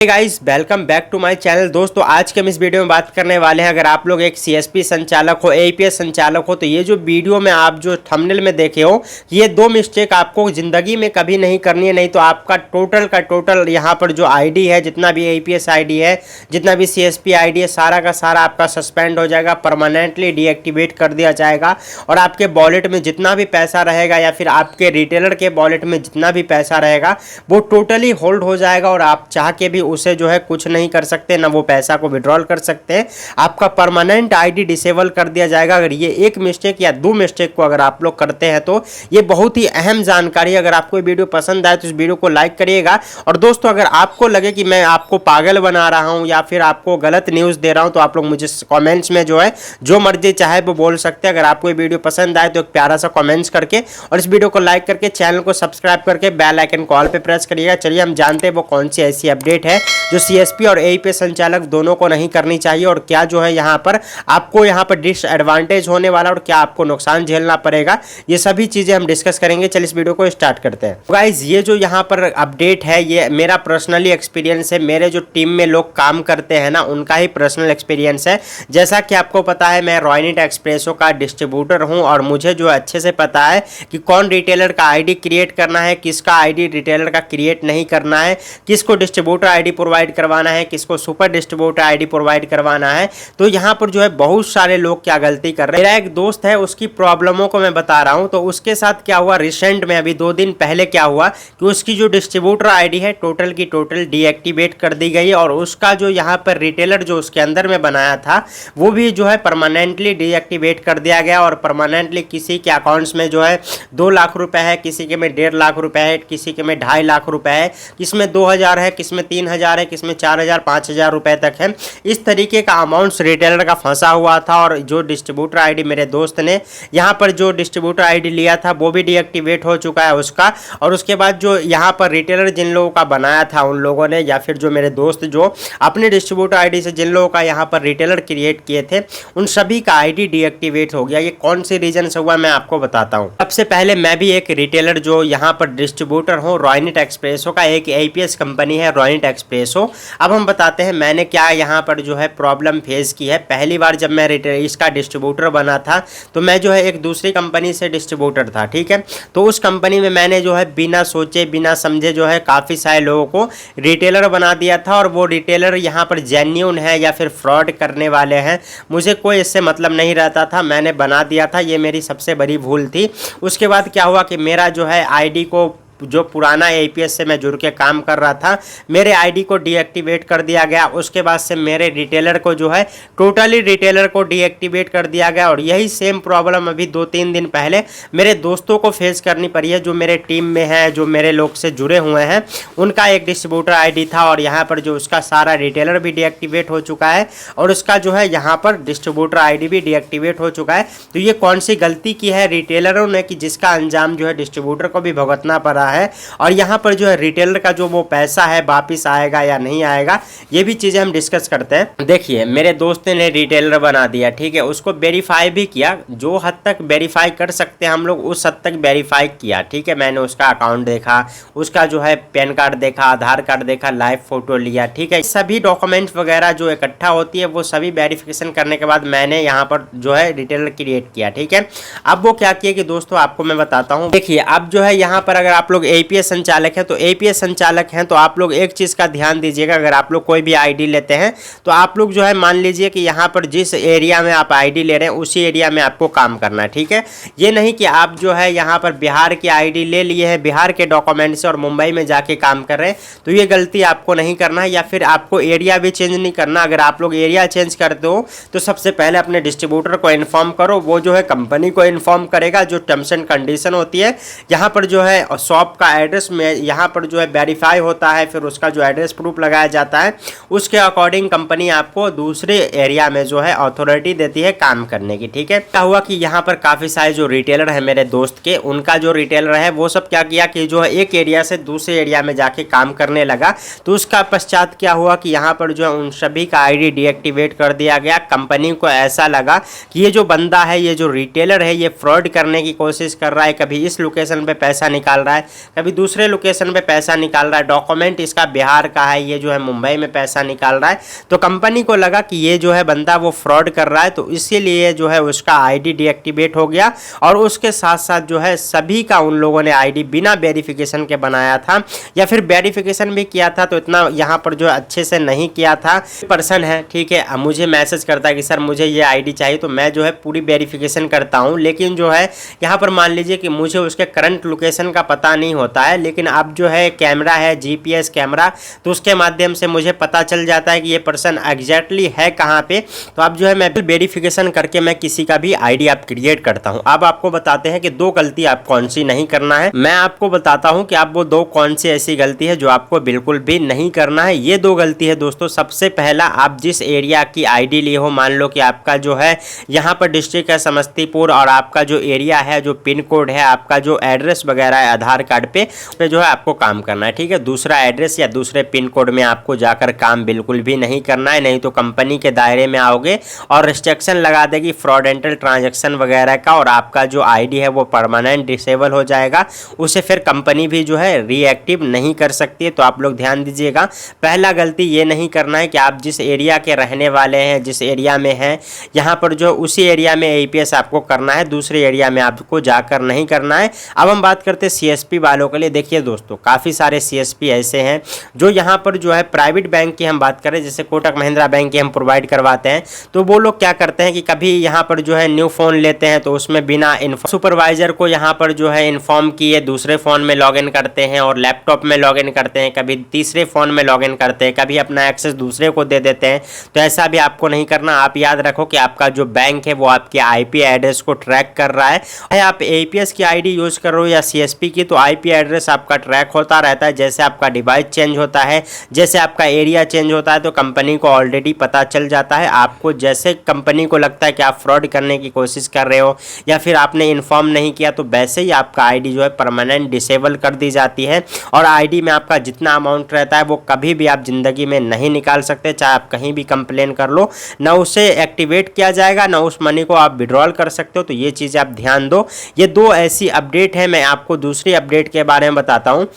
Guys welcome back to my channel. दोस्तों आज के हम इस वीडियो में बात करने वाले हैं, अगर आप लोग एक सीएसपी संचालक हो, एईपीएस संचालक हो, तो ये जो वीडियो में आप जो थंबनेल में देखे हो, ये दो मिस्टेक आपको ज़िंदगी में कभी नहीं करनी है, नहीं तो आपका टोटल का टोटल यहाँ पर जो आईडी है, जितना भी एईपीएस आईडी है, जितना भी सीएसपी आईडी है, सारा का सारा आपका सस्पेंड हो जाएगा, परमानेंटली डीएक्टिवेट कर दिया जाएगा और आपके वॉलेट में जितना भी पैसा रहेगा या फिर आपके रिटेलर के वॉलेट में जितना भी पैसा रहेगा वो टोटली होल्ड हो जाएगा और आप चाह के भी उसे जो है कुछ नहीं कर सकते, ना वो पैसा को विड्रॉल कर सकते हैं। आपका परमानेंट आईडी डिसेबल कर दिया जाएगा। अगर ये एक मिस्टेक या दो मिस्टेक को अगर आप लोग करते हैं तो ये बहुत ही अहम जानकारी। अगर आपको ये वीडियो पसंद आए तो इस वीडियो को लाइक करिएगा। और दोस्तों अगर आपको लगे कि मैं आपको पागल बना रहा हूं या फिर आपको गलत न्यूज़ दे रहा हूं तो आप लोग मुझे कॉमेंट्स में जो है जो मर्जी चाहे वो बोल सकते हैं। अगर आपको ये वीडियो पसंद आए तो एक प्यारा सा कॉमेंट्स करके और इस वीडियो को लाइक करके चैनल को सब्सक्राइब करके बेल आइकन कॉल पे प्रेस करिएगा। चलिए हम जानते हैं वो कौन सी ऐसी अपडेट है जो सीएसपी और एईपीएस संचालक दोनों को नहीं करनी चाहिए और क्या जो है यहाँ पर आपको यहाँ पर डिसएडवांटेज होने वाला और क्या आपको नुकसान झेलना पड़ेगा, ये सभी चीजें हम डिस्कस करेंगे। चलिए इस वीडियो को स्टार्ट करते हैं। गाइस ये जो यहाँ पर अपडेट है ये मेरा पर्सनली एक्सपीरियंस है, मेरे जो टीम में लोग काम करते हैं ना उनका ही पर्सनल एक्सपीरियंस है। जैसा कि आपको पता है मैं रॉयनेट एक्सप्रेसो का डिस्ट्रीब्यूटर हूँ और मुझे जो अच्छे से पता है कि कौन रिटेलर का आईडी क्रिएट करना है, किसका आईडी रिटेलर का क्रिएट नहीं करना है, किसको डिस्ट्रीब्यूटर आईडी प्रोवाइड करवाना है, किसको सुपर डिस्ट्रीब्यूटर आईडी प्रोवाइड करवाना है। तो यहाँ पर जो है बहुत सारे लोग क्या गलती कर रहे हैं। मेरा एक दोस्त है उसकी प्रॉब्लमों को मैं बता रहा हूँ। तो उसके साथ क्या हुआ, रिसेंट में अभी 2 दिन पहले क्या हुआ कि उसकी जो डिस्ट्रीब्यूटर आईडी है टोटल की टोटल डीएक्टिवेट कर दी गई और उसका जो यहाँ पर रिटेलर जो उसके अंदर में बनाया था वो भी जो है परमानेंटली डीएक्टिवेट कर दिया गया और परमानेंटली किसी के अकाउंट्स में जो है 2 लाख रुपए है, किसी के में 1.5 लाख रुपए है, किसी के में 2.5 लाख रुपए है, किसमें 2000 है, किसमें 3000 है, किसमें 4000 5000 रुपए तक है। इस तरीके का अमाउंट्स रिटेलर का फंसा हुआ था और जो डिस्ट्रीब्यूटर आईडी मेरे दोस्त ने यहाँ पर जो डिस्ट्रीब्यूटर आईडी लिया था वो भी डीएक्टिवेट हो चुका है उसका। और उसके बाद जो यहाँ पर रिटेलर जिन लोगों का बनाया था उन लोगों ने या फिर जो मेरे दोस्त जो अपने डिस्ट्रीब्यूटर आईडी से जिन लोगों का यहाँ पर रिटेलर क्रिएट किए थे उन सभी का आईडी डीएक्टिवेट हो गया। ये कौन सी रीजन से हुआ मैं आपको बताता हूँ। सबसे पहले मैं भी एक रिटेलर जो यहाँ पर डिस्ट्रीब्यूटर हूँ, रॉयनेट एक्सप्रेसो का एक एईपीएस कंपनी है रॉयनेट एक्सप्रेसो। अब हम बताते हैं मैंने क्या यहाँ पर जो है प्रॉब्लम फेस की है। पहली बार जब मैं इसका डिस्ट्रीब्यूटर बना था तो मैं जो है एक दूसरी कंपनी से डिस्ट्रीब्यूटर था, ठीक है। तो उस कंपनी में मैंने जो है बिना सोचे बिना समझे जो है काफ़ी सारे लोगों को रिटेलर बना दिया था और वो रिटेलर यहाँ पर जेन्युइन है या फिर फ्रॉड करने वाले हैं मुझे कोई इससे मतलब नहीं रहता था, मैंने बना दिया था। ये मेरी सबसे बड़ी भूल थी। उसके बाद क्या हुआ कि मेरा जो है आईडी को जो पुराना एईपीएस से मैं जुड़ के काम कर रहा था मेरे आईडी को डीएक्टिवेट कर दिया गया। उसके बाद से मेरे रिटेलर को जो है टोटली रिटेलर को डीएक्टिवेट कर दिया गया और यही सेम प्रॉब्लम अभी 2-3 दिन पहले मेरे दोस्तों को फेस करनी पड़ी है जो मेरे टीम में है, जो मेरे लोग से जुड़े हुए हैं। उनका एक डिस्ट्रीब्यूटर आईडी था और यहाँ पर जो उसका सारा रिटेलर भी डीएक्टिवेट हो चुका है और उसका जो है यहाँ पर डिस्ट्रीब्यूटर आईडी भी डीएक्टिवेट हो चुका है। तो ये कौन सी गलती की है रिटेलरों ने कि जिसका अंजाम जो है डिस्ट्रीब्यूटर को भी भुगतना पड़ा है और यहाँ पर जो है रिटेलर का जो वो पैसा है वापिस आएगा या नहीं आएगा ये भी चीजें हम डिस्कस करते हैं। देखिए मेरे दोस्त ने रिटेलर बना दिया, ठीक है, उसको वेरीफाई भी किया, जो हद तक वेरीफाई कर सकते हैं हम लोग उस हद तक वेरीफाई किया, ठीक है। मैंने उसका अकाउंट देखा, उसका जो है पैन कार्ड देखा, आधार कार्ड देखा, लाइव फोटो लिया, ठीक है। सभी डॉक्यूमेंट्स वगैरह जो इकट्ठा होती है वो सभी वेरिफिकेशन करने के बाद मैंने यहाँ पर जो है रिटेलर क्रिएट किया, ठीक है। अब वो क्या किया कि दोस्तों आपको मैं बताता हूँ। देखिए अब जो है यहाँ पर अगर आप लोग एईपीएस संचालक है तो एईपीएस संचालक हैं तो आप लोग एक चीज का ध्यान दीजिएगा। अगर आप लोग कोई भी आईडी लेते हैं तो आप लोग जो है मान लीजिए कि यहाँ पर जिस एरिया में आप आईडी ले रहे हैं उसी एरिया में आपको काम करना है, ठीक है। ये नहीं कि आप जो है यहाँ पर बिहार की आईडी ले लिए हैं बिहार के डॉक्यूमेंट से और मुंबई में जाके काम कर रहे हैं, तो ये गलती आपको नहीं करना है। या फिर आपको एरिया भी चेंज नहीं करना। अगर आप लोग एरिया चेंज करते हो तो सबसे पहले अपने डिस्ट्रीब्यूटर को इन्फॉर्म करो, वो जो है कंपनी को इन्फॉर्म करेगा। जो टर्म्स एंड कंडीशन होती है यहाँ पर जो है शॉप का एड्रेस में यहाँ पर जो है वेरीफाई होता है, फिर उसका जो एड्रेस प्रूफ लगाया जाता है उसके अकॉर्डिंग कंपनी आपको दूसरे एरिया में जो है अथॉरिटी देती है काम करने की, ठीक है। क्या हुआ कि यहाँ पर काफ़ी सारे जो रिटेलर है मेरे दोस्त के, उनका जो रिटेलर है वो सब क्या किया कि जो है एक एरिया से दूसरे एरिया में जाके काम करने लगा। तो उसका पश्चात क्या हुआ कि यहाँ पर जो है उन सभी का आईडी डीएक्टिवेट कर दिया गया। कंपनी को ऐसा लगा कि ये जो बंदा है, ये जो रिटेलर है, ये फ्रॉड करने की कोशिश कर रहा है, कभी इस लोकेशन पे पैसा निकाल रहा है, कभी दूसरे लोकेशन पे पैसा निकाल रहा है, डॉक्यूमेंट इसका बिहार का है, ये जो है मुंबई में पैसा निकाल रहा है। तो कंपनी को लगा कि ये जो है बंदा वो फ्रॉड कर रहा है, तो इसीलिए जो है उसका आईडी डीएक्टिवेट हो गया और उसके साथ साथ जो है सभी का उन लोगों ने आईडी बिना वेरिफिकेशन के बनाया था, या फिर वेरिफिकेशन भी किया था तो इतना यहाँ पर जो अच्छे से नहीं किया था। पर्सन है, ठीक है, मुझे मैसेज करता है कि सर मुझे ये आईडी चाहिए, तो मैं जो है पूरी वेरिफिकेशन करता हूँ, लेकिन जो है यहाँ पर मान लीजिए कि मुझे उसके करंट लोकेशन का पता नहीं होता है, लेकिन अब जो है कैमरा है, जीपीएस कैमरा, तो उसके माध्यम से मुझे पता चल जाता है कि ये पर्सन एग्जैक्टली है कहाँ पे। तो अब जो है मैं वेरिफिकेशन करके मैं किसी का भी आईडी आप क्रिएट करता हूँ। अब आपको बताते हैं कि दो गलती आप कौन सी नहीं करना है। मैं आपको बताता हूँ कि आप वो दो कौन सी ऐसी गलती है जो आपको बिल्कुल भी नहीं करना है। ये दो गलती है दोस्तों। सबसे पहला, आप जिस एरिया की आईडी लिए हो, मान लो कि आपका जो है यहाँ पर डिस्ट्रिक्ट है समस्तीपुर और आपका जो एरिया है, जो पिन कोड है, आपका जो एड्रेस वगैरह है आधार कार्ड पे, उस पे जो है आपको काम करना है, ठीक है। दूसरा एड्रेस या दूसरे पिन कोड में आपको जाकर काम बिल्कुल भी नहीं करना है, नहीं तो कंपनी के दायरे में आओगे और रिस्ट्रिक्शन लगा देगी फ्रॉडेंटल ट्रांजैक्शन वगैरह का, और आपका जो आईडी है वो परमानेंट डिसेबल हो जाएगा। उसे फिर कंपनी भी जो है रीएक्टिव नहीं कर सकती है। तो आप लोग ध्यान दीजिएगा, पहला गलती ये नहीं करना है कि आप जिस एरिया के रहने वाले हैं, जिस एरिया में हैं, यहाँ पर जो उसी एरिया में एईपीएस आपको करना है, दूसरे एरिया में आपको जाकर नहीं करना है। अब हम बात करते हैं सीएसपी वालों के लिए। देखिए दोस्तों, काफ़ी सारे सीएसपी ऐसे हैं जो यहाँ पर जो है प्राइवेट बैंक की हम बात करें, जैसे कोटक महिंद्रा बैंक की हम प्रोवाइड करवाते हैं, तो वो लोग क्या करते हैं कि कभी यहाँ पर जो है न्यू फ़ोन लेते हैं तो उसमें बिना सुपरवाइजर को यहाँ पर जो है इन्फॉर्म किए दूसरे फ़ोन में लॉगिन करते हैं और लैपटॉप में लॉगिन करते हैं, कभी तीसरे फ़ोन में लॉगिन करते हैं, कभी अपना एक्सेस दूसरे को दे देते हैं। तो ऐसा भी आपको नहीं करना। आप याद रखो कि आपका जो बैंक है वो आपके आईपी एड्रेस को ट्रैक कर रहा है। आप एईपीएस की आईडी यूज़ कर रहे हो या सीएसपी की, तो आईपी एड्रेस आपका ट्रैक होता रहता है। जैसे आपका डिवाइस चेंज होता है, जैसे आपका एरिया चेंज होता है, तो कंपनी को ऑलरेडी पता चल जाता है। आपको जैसे कंपनी को लगता है कि आप फ्रॉड करने की कोशिश कर रहे हो या फिर आपने इन्फॉर्म नहीं किया, तो वैसे ही आपका आईडी जो है परमानेंट डिसेबल कर दी जाती है। और आईडी में आपका जितना अमाउंट रहता है वो कभी भी आप ज़िंदगी में नहीं निकाल सकते, चाहे आप कहीं भी कंप्लेन कर लो, ना उसे एक्टिवेट किया जाएगा, ना उस मनी को आप विड्रॉल कर सकते हो। तो ये चीज़ें आप ध्यान दो। ये दो ऐसी अपडेट है। मैं आपको दूसरी अपडेट के बारे में बताता हूँ।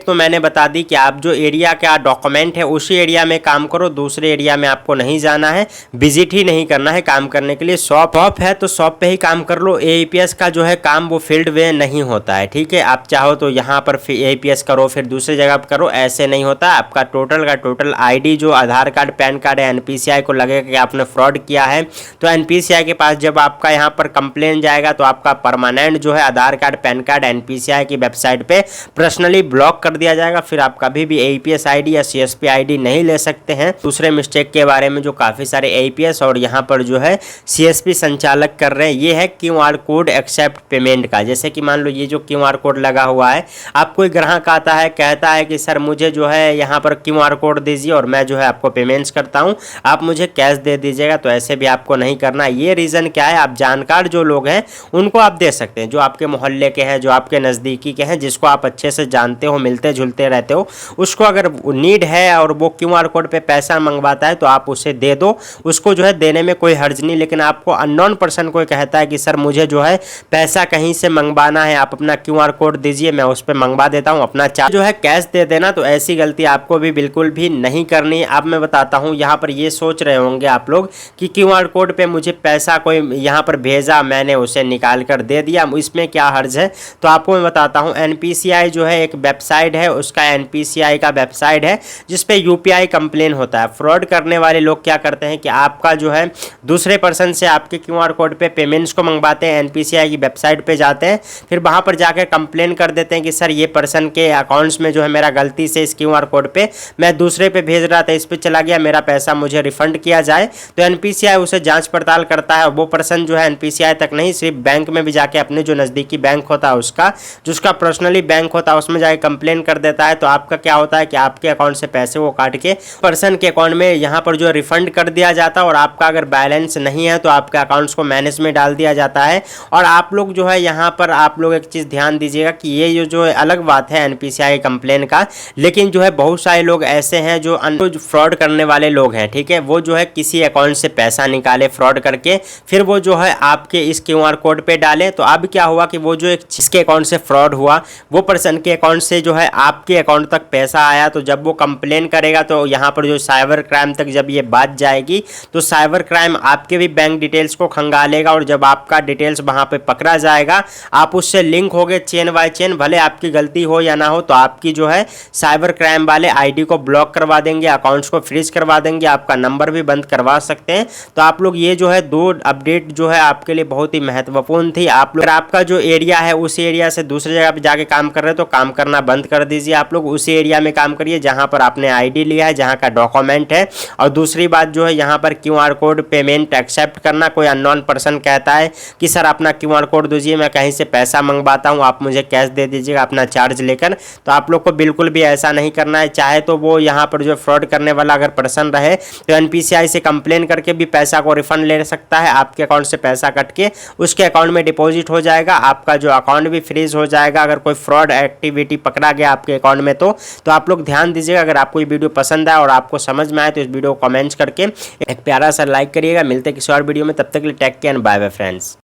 तो मैंने बता दी कि आप जो एरिया का डॉक्यूमेंट है उसी एरिया में काम करो, दूसरे एरिया में आपको नहीं जाना है, विजिट ही नहीं करना है काम करने के लिए। शॉप है तो शॉप पे ही काम कर लो। एईपीएस का जो है काम वो फील्ड वे नहीं होता है, ठीक है। आप चाहो तो यहाँ पर एईपीएस करो फिर दूसरी जगह पर करो, ऐसे नहीं होता। आपका टोटल का टोटल आईडी जो आधार कार्ड, पैन कार्ड है, एनपीसीआई को लगेगा कि आपने फ्रॉड किया है, तो एनपीसीआई के पास जब आपका यहाँ पर कंप्लेन जाएगा तो आपका परमानेंट जो है आधार कार्ड, पैन कार्ड एनपीसीआई की वेबसाइट पे पर्सनली ब्लॉक कर दिया जाएगा। फिर आप कभी भी एईपीएस आईडी या सीएसपी आईडी नहीं ले सकते हैं। दूसरे मिस्टेक के बारे में जो काफ़ी सारे एईपीएस और यहाँ पर जो है सीएसपी संचालक कर रहे हैं, ये है क्यूआर कोड एक्सेप्ट पेमेंट का। जैसे कि मान लो ये जो क्यूआर कोड लगा हुआ है, आप कोई ग्राहक आता है, कहता है कि सर मुझे जो है यहाँ पर क्यूआर कोड दीजिए और मैं जो है आपको पेमेंट्स करता हूँ, आप मुझे कैश दे दीजिएगा। तो ऐसे भी आपको नहीं करना। ये रीज़न क्या है, आप जानकार जो लोग हैं उनको आप दे सकते हैं, जो आपके मोहल्ले के हैं, जो आपके नज़दीकी के हैं, जिसको आप अच्छे से जानते हो, मिलते जुलते रहते हो, उसको अगर नीड है और वो क्यूआर कोड पे पैसा मंगवाता है तो आप उसे दे दो। उसको जो है देने में कोई हर्ज नहीं। लेकिन आपको अननोन पर्सन कोई कहता है कि सर मुझे जो है पैसा कहीं से मंगवाना है, आप अपना क्यूआर कोड दीजिए, मैं उस पर मंगवा देता हूँ, अपना चार्ज जो है कैश दे देना। तो ऐसी गलती आपको भी बिल्कुल भी नहीं करनी। अब मैं बताता हूँ, यहाँ पर ये सोच रहे होंगे आप लोग कि क्यूआर कोड पे मुझे पैसा कोई यहाँ पर भेजा, मैंने उसे निकाल कर दे दिया, इसमें क्या हर्ज है। तो आपको मैं बताता हूँ, एनपीसीआई जो है एक वेबसाइट है, उसका एनपीसीआई का वेबसाइट है जिस पे यूपीआई कंप्लेन होता है। फ्रॉड करने वाले लोग क्या करते हैं कि आपका जो है दूसरे पर्सन से आपके क्यूआर कोड पे पेमेंट्स को मंगवाते हैं, एनपीसीआई की वेबसाइट पे जाते हैं, फिर वहां पर जाकर कंप्लेन कर देते हैं कि सर ये पर्सन के अकाउंट्स में जो है मेरा गलती से इस क्यूआर कोड पे मैं दूसरे पे भेज रहा था, इस पे चला गया, मेरा पैसा मुझे रिफंड किया जाए। तो एनपीसीआई उसे जाँच पड़ताल करता है और वो पर्सन जो है एनपीसीआई तक नहीं, सिर्फ बैंक में भी जाके अपने जो नज़दीकी बैंक होता है उसका, जो उसका पर्सनली बैंक होता है, उसमें जाके कंप्लेन कर देता है तो आपका क्या होता है कि आपके अकाउंट से पैसे वो काट के पर्सन के अकाउंट में यहाँ पर जो रिफंड कर दिया जाता है, और आपका अगर बैलेंस नहीं है तो आपके अकाउंट्स को मैनेज में डाल दिया जाता है। और आप लोग जो है यहाँ पर आप लोग एक चीज़ ध्यान दीजिएगा कि ये जो है अलग बात है एनपीसीआई कंप्लेन का, लेकिन जो है बहुत सारे लोग ऐसे हैं जो फ्रॉड करने वाले लोग हैं, ठीक है। वो जो है किसी अकाउंट से पैसा निकाले फ्रॉड करके, फिर वो जो है आपके इस क्यूआर कोड पे डाले। तो अब क्या हुआ कि वो जो एक जिसके अकाउंट से फ्रॉड हुआ वो पर्सन के अकाउंट से जो है आपके अकाउंट तक पैसा आया, तो जब वो कंप्लेन करेगा तो यहाँ पर जो साइबर क्राइम तक जब ये बात जाएगी तो साइबर क्राइम आपके भी बैंक डिटेल्स को खंगालेगा, और जब आपका डिटेल्स वहाँ पे पकड़ा जाएगा, आप उससे लिंक हो गए चेन बाय चेन, भले आपकी गलती हो या ना हो, तो आपकी जो है साइबर क्राइम वाले आईडी को ब्लॉक करवा देंगे, अकाउंट्स को फ्रीज करवा देंगे, आपका नंबर भी बंद करवा सकते हैं। तो आप लोग ये जो है 2 अपडेट जो है आपके लिए बहुत ही महत्वपूर्ण थी। आप लोग आपका जो एरिया है उस एरिया से दूसरी जगह पे जाके काम कर रहे हैं तो काम करना बंद कर दीजिए। आप लोग उसी एरिया में काम करिए जहां पर आपने आईडी लिया है, जहां का डॉक्यूमेंट है। और दूसरी बात जो है यहाँ पर क्यूआर कोड पेमेंट एक्सेप्ट करना, कोई अननोन पर्सन कहता है कि सर अपना क्यूआर कोड दीजिए, मैं कहीं से पैसा मंगवाता हूँ, आप मुझे कैश दे दीजिएगा अपना चार्ज लेकर, तो आप लोग को बिल्कुल भी ऐसा नहीं करना है। चाहे तो वो यहाँ पर जो फ्रॉड करने वाला अगर पर्सन रहे तो एनपीसीआई से कंप्लेन करके भी पैसा को रिफंड ले सकता है, आपके अकाउंट से पैसा कट के उसके अकाउंट में डिपॉजिट हो जाएगा, आपका जो अकाउंट भी फ्रीज हो जाएगा अगर कोई फ्रॉड एक्टिविटी पकड़ा गया आपके अकाउंट में। तो आप लोग ध्यान दीजिएगा। अगर आपको ये वीडियो पसंद आए और आपको समझ में आए तो इस वीडियो को कमेंट्स करके एक प्यारा सा लाइक करिएगा। मिलते हैं किसी और वीडियो में, तब तक के लिए take care and bye bye friends.